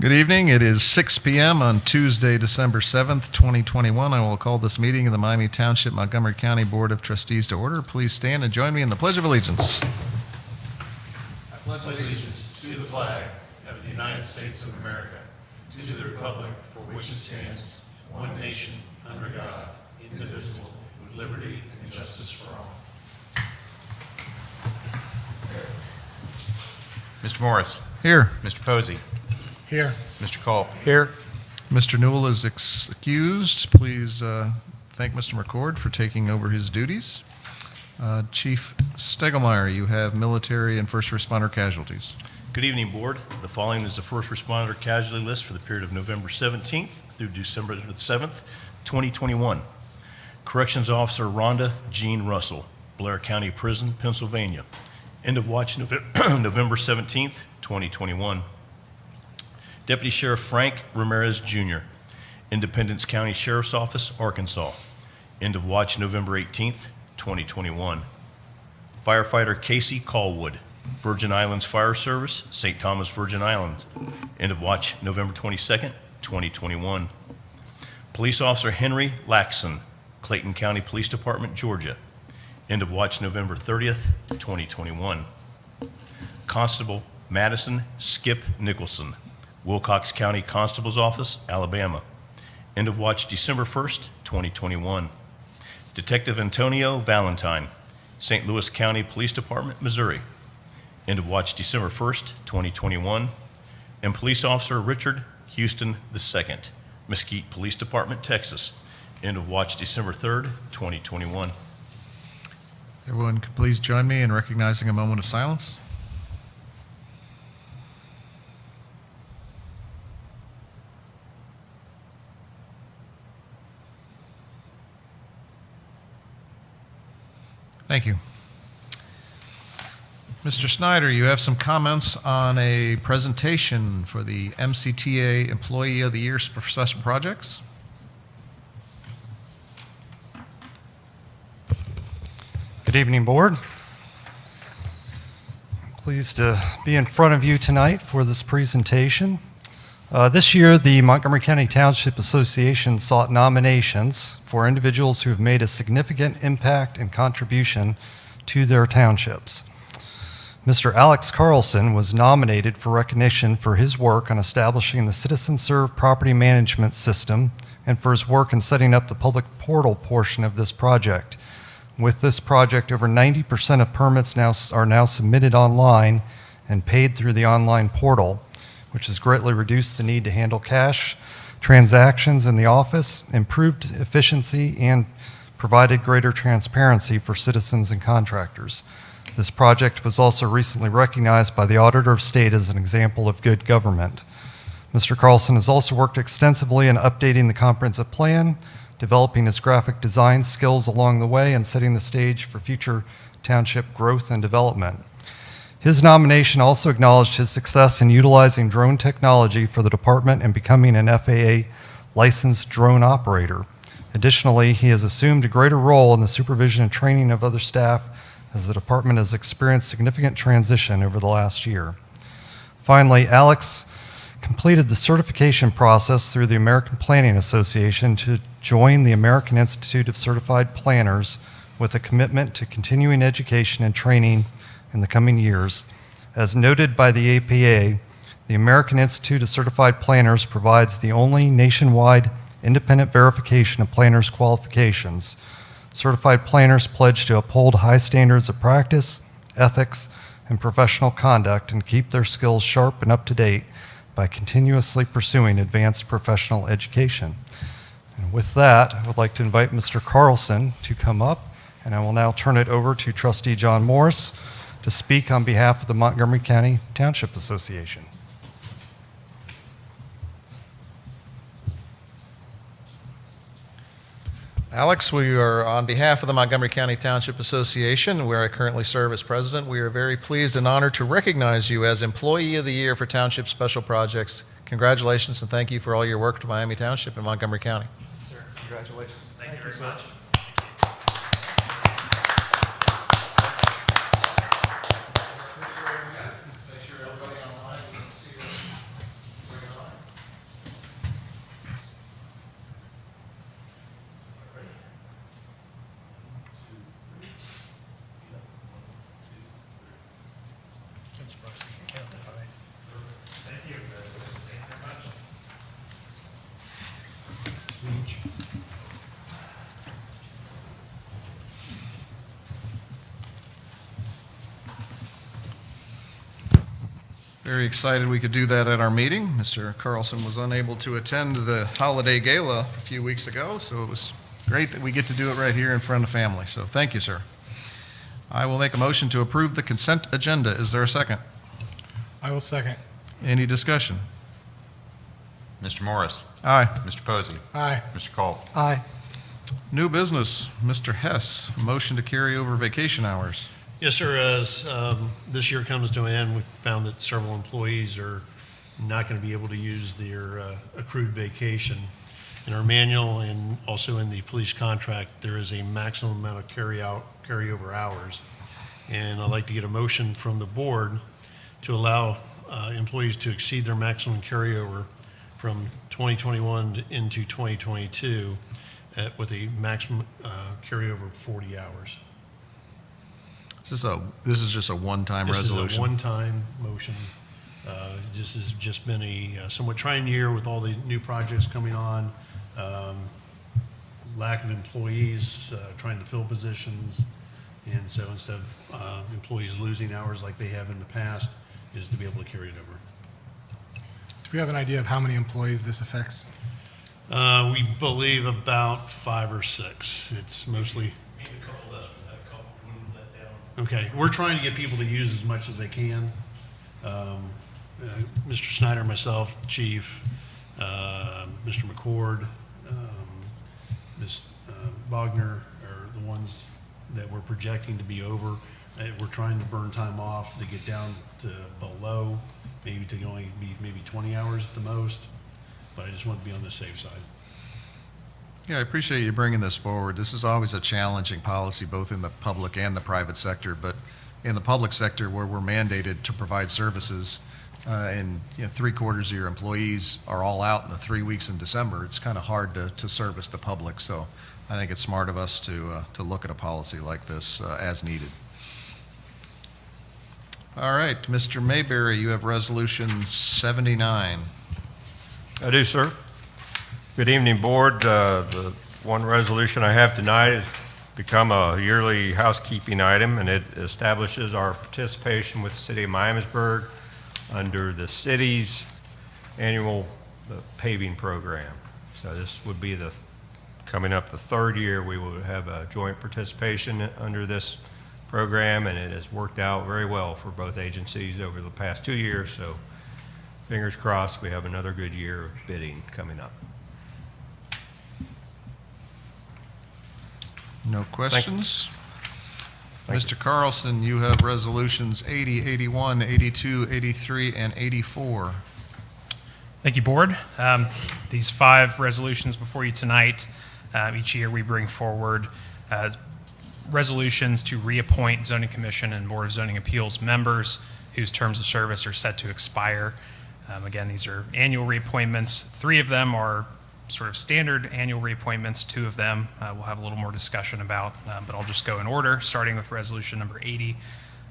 Good evening. It is 6 p.m. on Tuesday, December 7th, 2021. I will call this meeting of the Miami Township, Montgomery County Board of Trustees to order. Please stand and join me in the Pledge of Allegiance. I pledge allegiance to the flag of the United States of America, to the republic for which it stands, one nation, under God, indivisible, with liberty and justice for all. Mr. Morris. Here. Mr. Posey. Here. Mr. Culp. Here. Mr. Newell is excused. Please thank Mr. McCord for taking over his duties. Chief Stegelmeyer, you have military and first responder casualties. Good evening, Board. The following is the first responder casualty list for the period of November 17th through December 7th, 2021. Corrections Officer Rhonda Jean Russell, Blair County Prison, Pennsylvania. End of watch November 17th, 2021. Deputy Sheriff Frank Ramirez Jr., Independence County Sheriff's Office, Arkansas. End of watch November 18th, 2021. Firefighter Casey Callwood, Virgin Islands Fire Service, St. Thomas, Virgin Islands. End of watch November 22nd, 2021. Police Officer Henry Laxon, Clayton County Police Department, Georgia. End of watch November 30th, 2021. Constable Madison Skip Nicholson, Wilcox County Constable's Office, Alabama. End of watch December 1st, 2021. Detective Antonio Valentine, St. Louis County Police Department, Missouri. End of watch December 1st, 2021. And Police Officer Richard Houston II, Mesquite Police Department, Texas. End of watch December 3rd, 2021. Everyone could please join me in recognizing a moment of silence. Thank you. Mr. Snyder, you have some comments on a presentation for the MCTA Employee of the Year for Special Projects. Good evening, Board. I'm pleased to be in front of you tonight for this presentation. This year, the Montgomery County Township Association sought nominations for individuals who have made a significant impact and contribution to their townships. Mr. Alex Carlson was nominated for recognition for his work on establishing the Citizen Serve property management system and for his work in setting up the public portal portion of this project. With this project, over 90% of permits are now submitted online and paid through the online portal, which has greatly reduced the need to handle cash transactions in the office, improved efficiency, and provided greater transparency for citizens and contractors. This project was also recently recognized by the Auditor of State as an example of good government. Mr. Carlson has also worked extensively in updating the comprehensive plan, developing his graphic design skills along the way, and setting the stage for future township growth and development. His nomination also acknowledged his success in utilizing drone technology for the department and becoming an FAA licensed drone operator. Additionally, he has assumed a greater role in the supervision and training of other staff as the department has experienced significant transition over the last year. Finally, Alex completed the certification process through the American Planning Association to join the American Institute of Certified Planners with a commitment to continuing education and training in the coming years. As noted by the APA, the American Institute of Certified Planners provides the only nationwide independent verification of planners' qualifications. Certified planners pledge to uphold high standards of practice, ethics, and professional conduct and keep their skills sharp and up to date by continuously pursuing advanced professional education. And with that, I would like to invite Mr. Carlson to come up, and I will now turn it over to Trustee John Morris to speak on behalf of the Montgomery County Township Association. Alex, we are on behalf of the Montgomery County Township Association, where I currently serve as president. We are very pleased and honored to recognize you as Employee of the Year for Township Special Projects. Congratulations and thank you for all your work to Miami Township and Montgomery County. Yes, sir. Congratulations. Thank you very much. Make sure everybody online can see what's going on. Thank you. Thank you very much. Very excited we could do that at our meeting. Mr. Carlson was unable to attend the holiday gala a few weeks ago, so it was great that we get to do it right here in front of family. So thank you, sir. I will make a motion to approve the consent agenda. Is there a second? I will second. Any discussion? Mr. Morris. Aye. Mr. Posey. Aye. Mr. Culp. Aye. New business, Mr. Hess, motion to carry over vacation hours. Yes, sir. As this year comes to an end, we found that several employees are not going to be able to use their accrued vacation. In our manual and also in the police contract, there is a maximum amount of carryover hours. And I'd like to get a motion from the board to allow employees to exceed their maximum carryover from 2021 into 2022 with a maximum carryover of 40 hours. This is just a one-time resolution. This is a one-time motion. This has just been a somewhat trying year with all the new projects coming on, lack of employees, trying to fill positions. And so instead of employees losing hours like they have in the past, is to be able to carry it over. Do we have an idea of how many employees this affects? We believe about 5 or 6. It's mostly. Maybe a couple less, but a couple we let down. Okay, we're trying to get people to use as much as they can. Mr. Snyder, myself, Chief, Mr. McCord, Ms. Bogner are the ones that we're projecting to be over. We're trying to burn time off to get down to below, maybe to only be maybe 20 hours at the most, but I just want to be on the safe side. Yeah, I appreciate you bringing this forward. This is always a challenging policy, both in the public and the private sector, but in the public sector where we're mandated to provide services and 3/4 of your employees are all out in the 3 weeks in December, it's kind of hard to service the public. So I think it's smart of us to look at a policy like this as needed. All right, Mr. Mayberry, you have Resolution 79. I do, sir. Good evening, Board. The one resolution I have tonight has become a yearly housekeeping item, and it establishes our participation with the City of Miamisburg under the city's annual paving program. So this would be coming up the 3rd year we will have a joint participation under this program, and it has worked out very well for both agencies over the past 2 years. So fingers crossed we have another good year of bidding coming up. No questions? Thank Mr. Carlson, you have Resolutions 80, 81, 82, 83, and 84. Thank you, Board. These 5 resolutions before you tonight, each year we bring forward resolutions to reappoint Zoning Commission and Board of Zoning Appeals members whose terms of service are set to expire. Again, these are annual reappointments. 3 of them are sort of standard annual reappointments. 2 of them we'll have a little more discussion about, but I'll just go in order, starting with resolution number 80.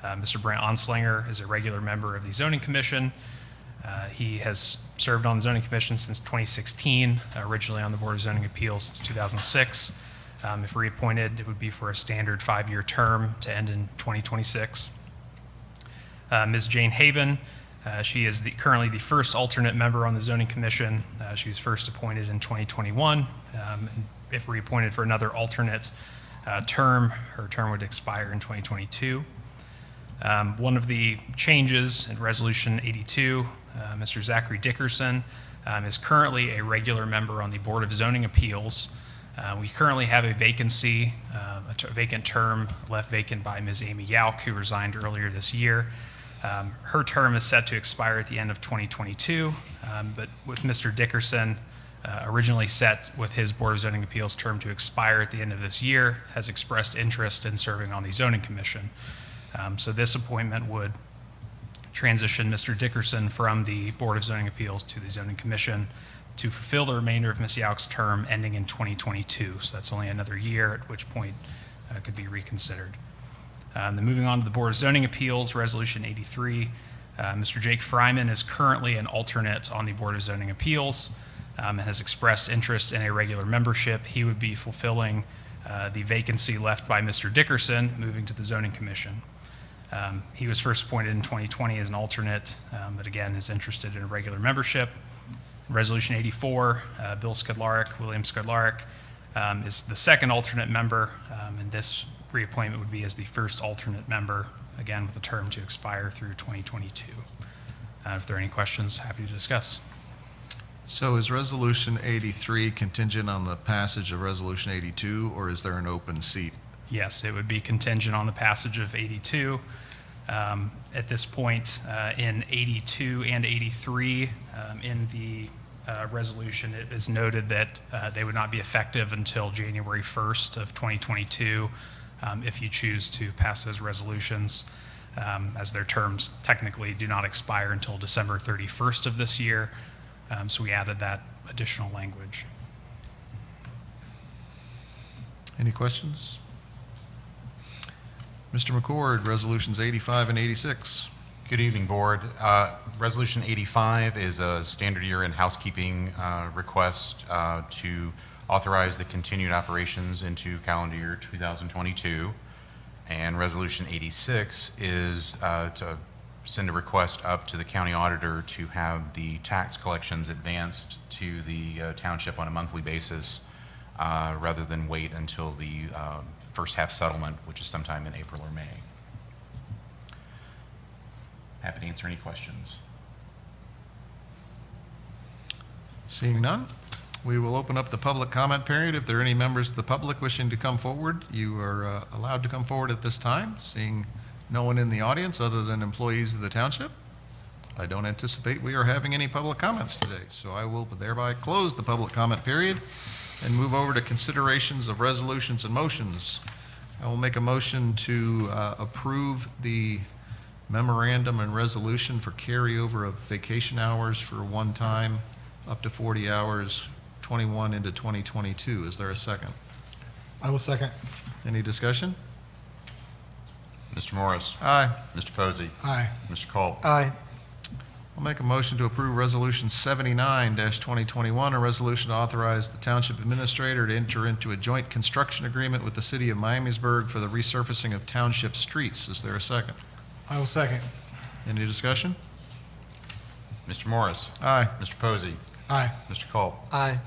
Mr. Brent Onslinger is a regular member of the Zoning Commission. He has served on the Zoning Commission since 2016, originally on the Board of Zoning Appeals since 2006. If reappointed, it would be for a standard 5-year term to end in 2026. Ms. Jane Haven, she is currently the first alternate member on the Zoning Commission. She was first appointed in 2021. If reappointed for another alternate term, her term would expire in 2022. One of the changes in Resolution 82, Mr. Zachary Dickerson is currently a regular member on the Board of Zoning Appeals. We currently have a vacancy, a vacant term left vacant by Ms. Amy Yauk, who resigned earlier this year. Her term is set to expire at the end of 2022, but with Mr. Dickerson originally set with his Board of Zoning Appeals term to expire at the end of this year, has expressed interest in serving on the Zoning Commission. So this appointment would transition Mr. Dickerson from the Board of Zoning Appeals to the Zoning Commission to fulfill the remainder of Ms. Yauk's term ending in 2022. So that's only another year, at which point it could be reconsidered. Then moving on to the Board of Zoning Appeals, Resolution 83. Mr. Jake Fryman is currently an alternate on the Board of Zoning Appeals and has expressed interest in a regular membership. He would be fulfilling the vacancy left by Mr. Dickerson, moving to the Zoning Commission. He was first appointed in 2020 as an alternate, but again is interested in a regular membership. Resolution 84, William Skudlaric, is the second alternate member, and this reappointment would be as the first alternate member, again with a term to expire through 2022. If there are any questions, happy to discuss. So is Resolution 83 contingent on the passage of Resolution 82, or is there an open seat? Yes, it would be contingent on the passage of 82. At this point, in 82 and 83, in the resolution, it is noted that they would not be effective until January 1st of 2022 if you choose to pass those resolutions, as their terms technically do not expire until December 31st of this year. So we added that additional language. Any questions? Mr. McCord, Resolutions 85 and 86. Good evening, Board. Resolution 85 is a standard year in housekeeping request to authorize the continued operations into calendar year 2022. And Resolution 86 is to send a request up to the county auditor to have the tax collections advanced to the township on a monthly basis rather than wait until the first half settlement, which is sometime in April or May. Happy to answer any questions. Seeing none, we will open up the public comment period. If there are any members of the public wishing to come forward, you are allowed to come forward at this time. Seeing no one in the audience other than employees of the township, I don't anticipate we are having any public comments today. So I will thereby close the public comment period and move over to considerations of resolutions and motions. I will make a motion to approve the memorandum and resolution for carryover of vacation hours for one time up to 40 hours, 21 into 2022. Is there a second? I will second. Any discussion? Mr. Morris. Aye. Mr. Posey. Aye. Mr. Culp. Aye. I'll make a motion to approve Resolution 79-2021, a resolution to authorize the Township Administrator to enter into a joint construction agreement with the City of Miamisburg for the resurfacing of township streets. Is there a second? I will second. Any discussion? Mr. Morris. Aye. Mr. Posey. Aye. Mr. Culp. Aye.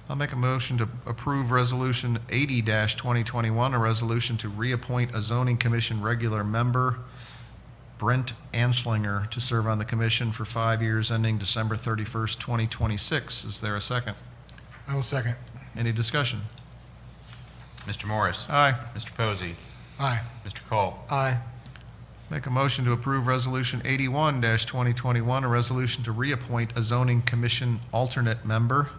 I'll make a motion to approve Resolution 80-2021, a resolution to reappoint a zoning commission regular member, Brent Anslinger, to serve on the commission for 5 years ending December 31st, 2026. Is there a second? I will second. Any discussion? Mr. Morris. Aye. Mr. Posey. Aye. Mr. Culp. Aye. Make a motion to approve Resolution 81-2021, a resolution to reappoint a zoning commission alternate member,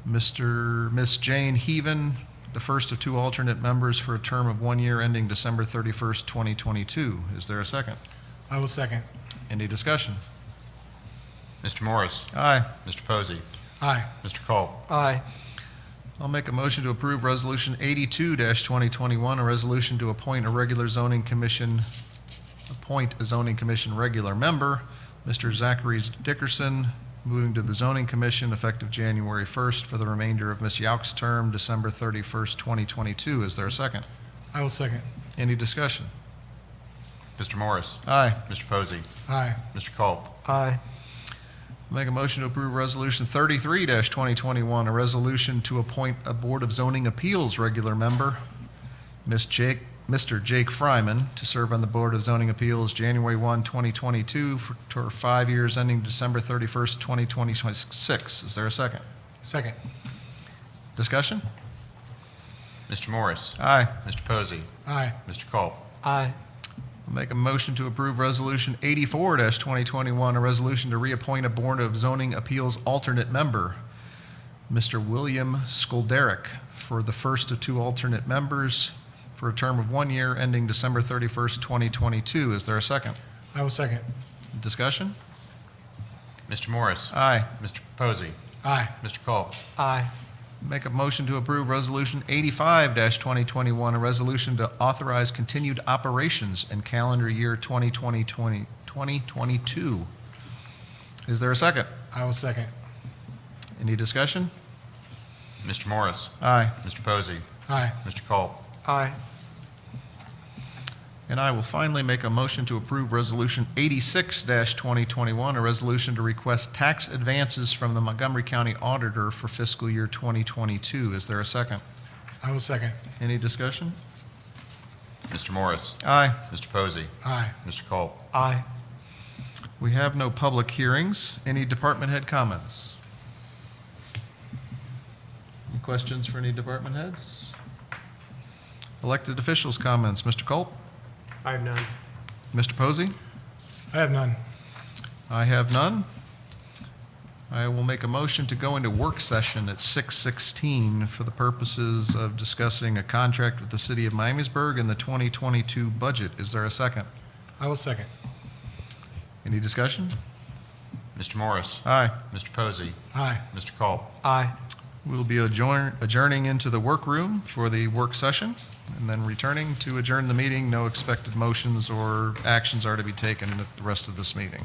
Miss Jane Heaven, the first of two alternate members for a term of 1 year ending December 31st, 2022. Is there a second? I will second. Any discussion? Mr. Morris. Aye. Mr. Posey. Aye. Mr. Culp. Aye. I'll make a motion to approve Resolution 82-2021, a resolution to appoint a zoning commission regular member, Mr. Zachary Dickerson, moving to the zoning commission effective January 1st for the remainder of Ms. Yauk's term, December 31st, 2022. Is there a second? I will second. Any discussion? Mr. Morris. Aye. Mr. Posey. Aye. Mr. Culp. Aye. Make a motion to approve Resolution 33-2021, a resolution to appoint a Board of Zoning Appeals regular member, Mr. Jake Fryman, to serve on the Board of Zoning Appeals January 1, 2022 for 5 years ending December 31st, 2026. Is there a second? Second. Discussion? Mr. Morris. Aye. Mr. Posey. Aye. Mr. Culp. Aye. I'll make a motion to approve Resolution 84-2021, a resolution to reappoint a Board of Zoning Appeals alternate member, Mr. William Skudlaric, for the first of two alternate members for a term of 1 year ending December 31st, 2022. Is there a second? I will second. Discussion? Mr. Morris. Aye. Mr. Posey. Aye. Mr. Culp. Aye. make a motion to approve Resolution 85-2021, a resolution to authorize continued operations in calendar year 2022. Is there a second? I will second. Any discussion? Mr. Morris? Aye. Mr. Posey? Aye. Mr. Culp? Aye. And I will finally make a motion to approve Resolution 86-2021, a resolution to request tax advances from the Montgomery County Auditor for fiscal year 2022. Is there a second? I will second. Any discussion? Mr. Morris? Aye. Mr. Posey? Aye. Mr. Culp? Aye. We have no public hearings. Any department head comments? Any questions for any department heads? Elected officials comments. Mr. Culp? I have none. Mr. Posey? I have none. I have none. I will make a motion to go into work session at 6:16 for the purposes of discussing a contract with the city of Miamisburg and the 2022 budget. Is there a second? I will second. Any discussion? Mr. Morris? Aye. Mr. Posey? Aye. Mr. Culp? Aye. We'll be adjourning into the workroom for the work session and then returning to adjourn the meeting. No expected motions or actions are to be taken at the rest of this meeting.